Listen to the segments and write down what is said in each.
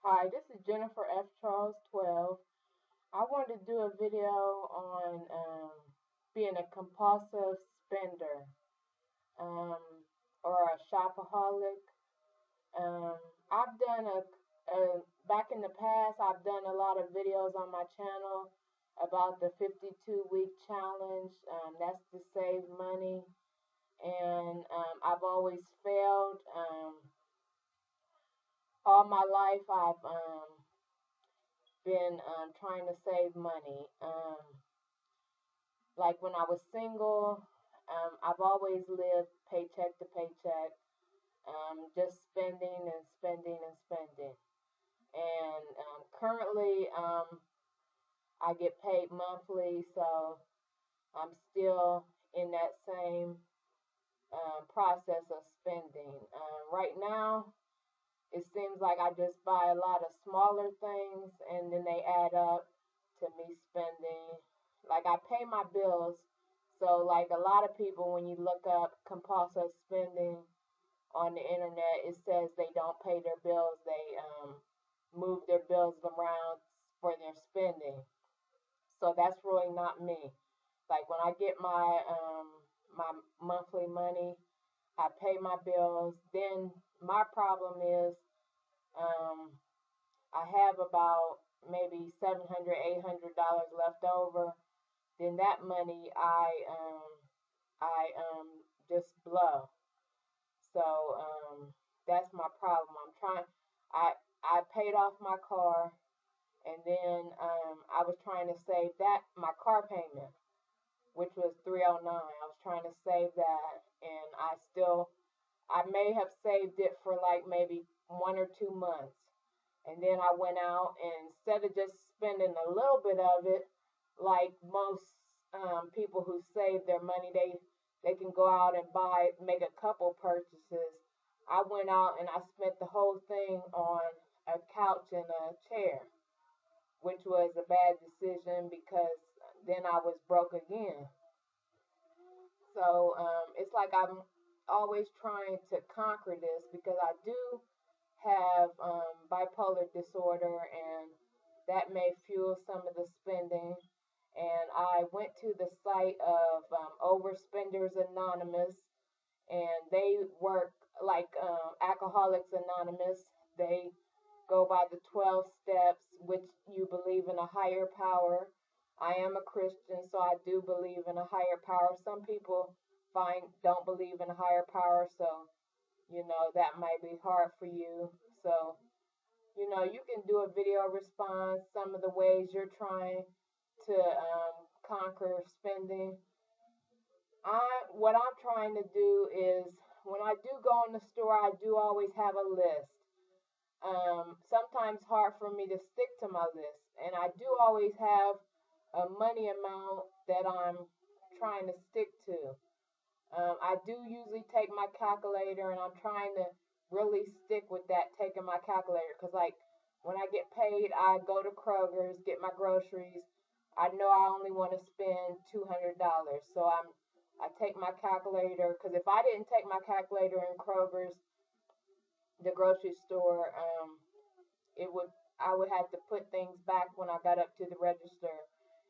Hi, this is Jennifer F. Charles 12. I wanted to do a video on being a compulsive spender um, or a shopaholic. Um, I've done back in the past, I've done a lot of videos on my channel about the 52-week challenge. That's to save money. And I've always failed. All my life, I've been trying to save money. Like when I was single, I've always lived paycheck to paycheck, just spending and spending and spending. And currently, I get paid monthly, so I'm still in that same process of spending. Right now, it seems like I just buy a lot of smaller things and then they add up to me spending. Like I pay my bills. So like a lot of people when you look up compulsive spending on the internet, it says they don't pay their bills. They move their bills around for their spending. So that's really not me. Like when I get my monthly money, I pay my bills. Then my problem is um, I have about maybe $700, $800 left over. Then that money I just blow. So that's my problem. I I paid off my car, and then I was trying to save that my car payment, which was 309. I was trying to save that, and I may have saved it for like maybe 1 or 2 months. And then I went out and instead of just spending a little bit of it, like most people who save their money, they can go out and make a couple purchases. I went out and I spent the whole thing on a couch and a chair, which was a bad decision because then I was broke again. So it's like I'm always trying to conquer this because I do have bipolar disorder, and that may fuel some of the spending. And I went to the site of Overspenders Anonymous, and they work like Alcoholics Anonymous. They go by the 12 steps, which you believe in a higher power. I am a Christian, so I do believe in a higher power. Some people don't believe in a higher power, so that might be hard for you. So you can do a video response, some of the ways you're trying to conquer spending. What I'm trying to do is when I do go in the store, I do always have a list. Sometimes hard for me to stick to my list, and I do always have a money amount that I'm trying to stick to. I do usually take my calculator, and I'm trying to really stick with that, taking my calculator, because like when I get paid, I go to Kroger's, get my groceries. I know I only want to spend $200, so I take my calculator, because if I didn't take my calculator in Kroger's, the grocery store, it would I would have to put things back when I got up to the register.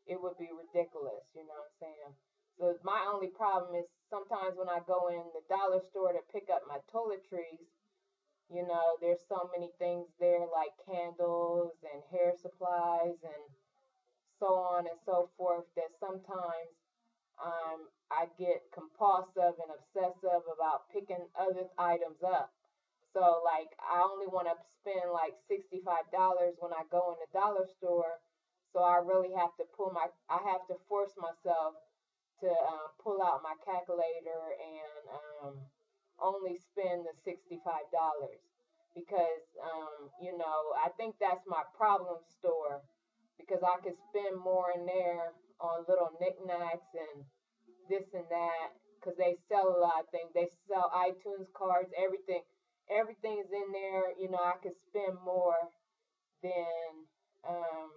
It would be ridiculous, you know what I'm saying? So my only problem is sometimes when I go in the dollar store to pick up my toiletries, there's so many things there like candles and hair supplies and so on and so forth that sometimes I get compulsive and obsessive about picking other items up. So like I only want to spend like $65 when I go in the dollar store. So I really have to I have to force myself to pull out my calculator and only spend the $65 because I think that's my problem store because I could spend more in there on little knickknacks and this and that because they sell a lot of things. They sell iTunes cards, everything. Everything's in there. I could spend more than um,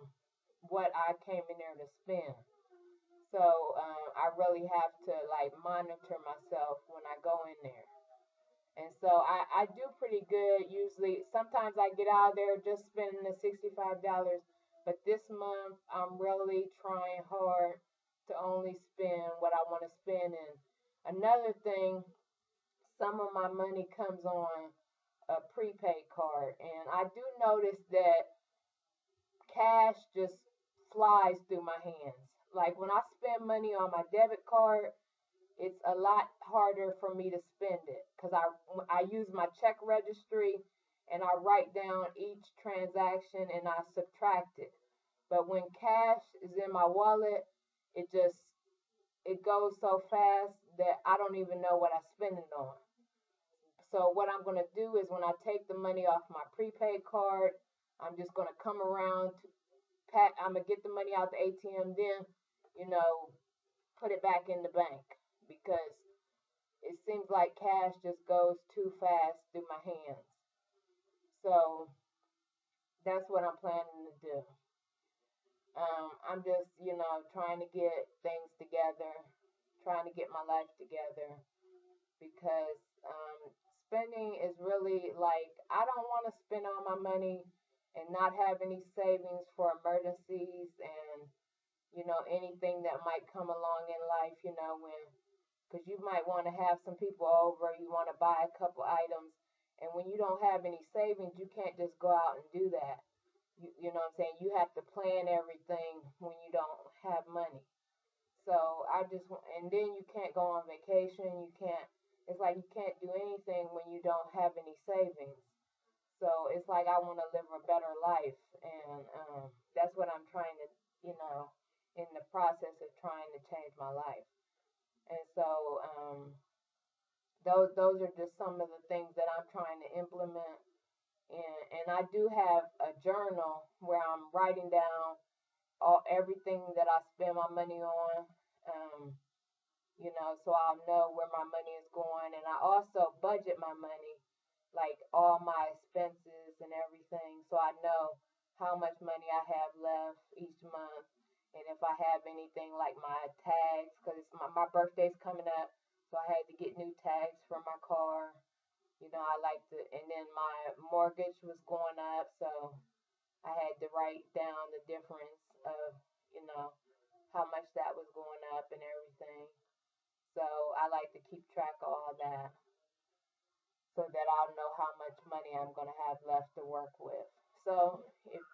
what I came in there to spend. So I really have to like monitor myself when I go in there. And so I do pretty good usually. Sometimes I get out there just spending the $65, but this month I'm really trying hard to only spend what I want to spend. And another thing, some of my money comes on a prepaid card, and I do notice that cash just flies through my hands. Like when I spend money on my debit card, it's a lot harder for me to spend it because I use my check registry and I write down each transaction and I subtract it. But when cash is in my wallet, it just it goes so fast that I don't even know what I spend it on. So what I'm gonna do is when I take the money off my prepaid card, I'm just gonna come around to I'm gonna get the money out the ATM, then you know put it back in the bank because it seems like cash just goes too fast through my hands. So that's what I'm planning to do. I'm just, trying to get things together, trying to get my life together because spending is really like, I don't want to spend all my money and not have any savings for emergencies and, anything that might come along in life, when because you might want to have some people over, you want to buy a couple items, and when you don't have any savings, you can't just go out and do that. You know what I'm saying? You have to plan everything when you don't have money. So and then you can't go on vacation. You can't, it's like you can't do anything when you don't have any savings. So it's like I want to live a better life, and that's what I'm trying to, in the process of trying to change my life. And so those are just some of the things that I'm trying to implement. And I do have a journal where I'm writing down everything that I spend my money on. Um, so I'll know where my money is going, and I also budget my money, like all my expenses and everything, so I know how much money I have left each month, and if I have anything like my tags, because my birthday's coming up, so I had to get new tags for my car. I like to, and then my mortgage was going up, so I had to write down the difference of, you know, how much that was going up and everything. So I like to keep track of all that so that I'll know how much money I'm going to have left to work with. So if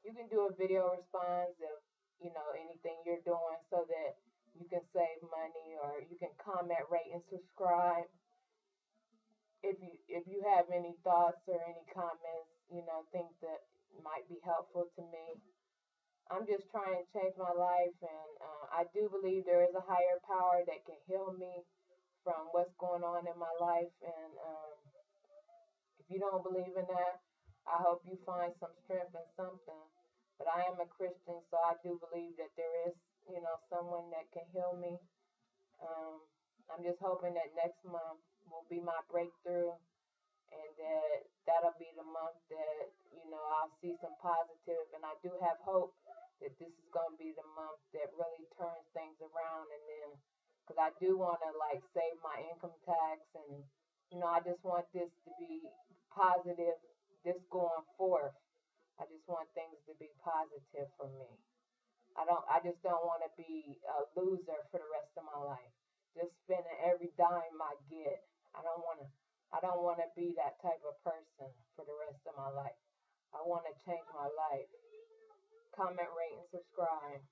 you can do a video response of, anything you're doing so that you can save money, or you can comment, rate, and subscribe. If you have any thoughts or any comments, things that might be helpful to me. I'm just trying to change my life, and I do believe there is a higher power that can heal me from what's going on in my life. And if you don't believe in that, I hope you find some strength in something. But I am a Christian, so I do believe that there is, someone that can heal me. Um, I'm just hoping that next month will be my breakthrough, and that'll be the month that I'll see some positive, and I do have hope that this is going to be the month that really turns things around. And then because I do want to like save my income tax, and I just want this to be positive, this going forth. I just want things to be positive for me. I just don't want to be a loser for the rest of my life, just spending every dime I get. I don't want to be that type of person for the rest of my life. I want to change my life. Comment, rate, and subscribe.